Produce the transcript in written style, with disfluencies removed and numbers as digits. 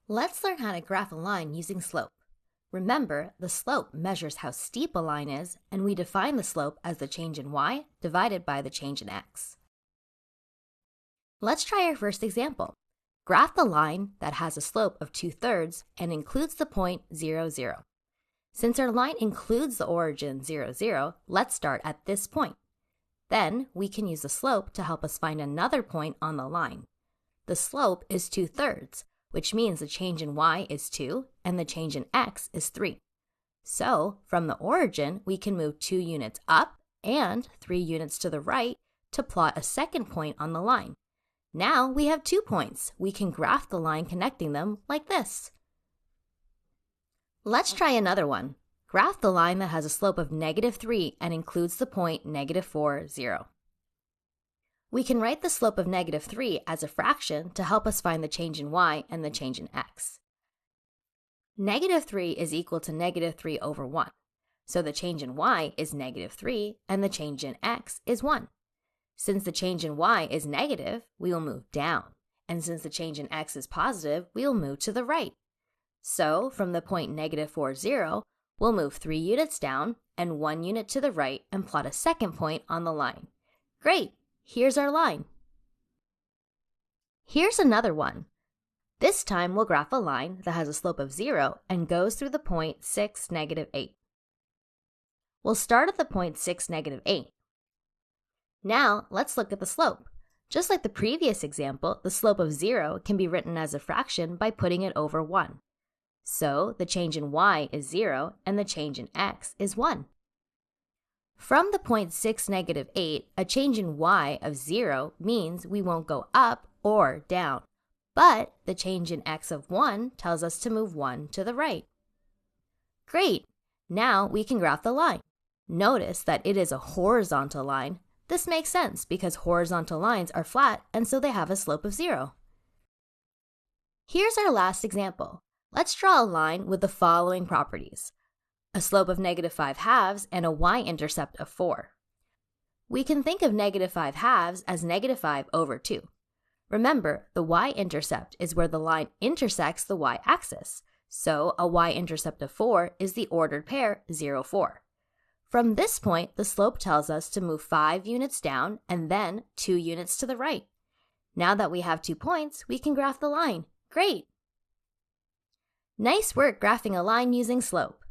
Let's learn how to graph a line using slope. Remember, the slope measures how steep a line is, and we define the slope as the change in y divided by the change in x. Let's try our first example. Graph the line that has a slope of 2/3 and includes the point 0, 0. Since our line includes the origin 0, 0, let's start at this point. Then we can use the slope to help us find another point on the line. The slope is 2/3, which means the change in y is 2 and the change in x is 3. So, from the origin, we can move 2 units up and 3 units to the right to plot a second point on the line. Now we have 2 points. We can graph the line connecting them like this. Let's try another one. Graph the line that has a slope of -3 and includes the point -4, 0. We can write the slope of -3 as a fraction to help us find the change in y and the change in x. -3 is equal to -3 over 1. So the change in y is -3 and the change in x is 1. Since the change in y is negative, we will move down. And since the change in x is positive, we will move to the right. So from the point -4, 0, we'll move 3 units down and 1 unit to the right and plot a second point on the line. Great! Here's our line. Here's another one. This time we'll graph a line that has a slope of 0 and goes through the point 6, -8. We'll start at the point 6, -8. Now let's look at the slope. Just like the previous example, the slope of 0 can be written as a fraction by putting it over 1. So the change in y is 0 and the change in x is 1. From the point 6, -8, a change in y of 0 means we won't go up or down, but the change in x of 1 tells us to move 1 to the right. Great! Now we can graph the line. Notice that it is a horizontal line. This makes sense because horizontal lines are flat and so they have a slope of 0. Here's our last example. Let's draw a line with the following properties: a slope of -5/2 and a y-intercept of 4. We can think of -5/2 as -5 over 2. Remember, the y-intercept is where the line intersects the y-axis, so a y-intercept of 4 is the ordered pair 0, 4. From this point, the slope tells us to move 5 units down and then 2 units to the right. Now that we have 2 points, we can graph the line. Great! Nice work graphing a line using slope.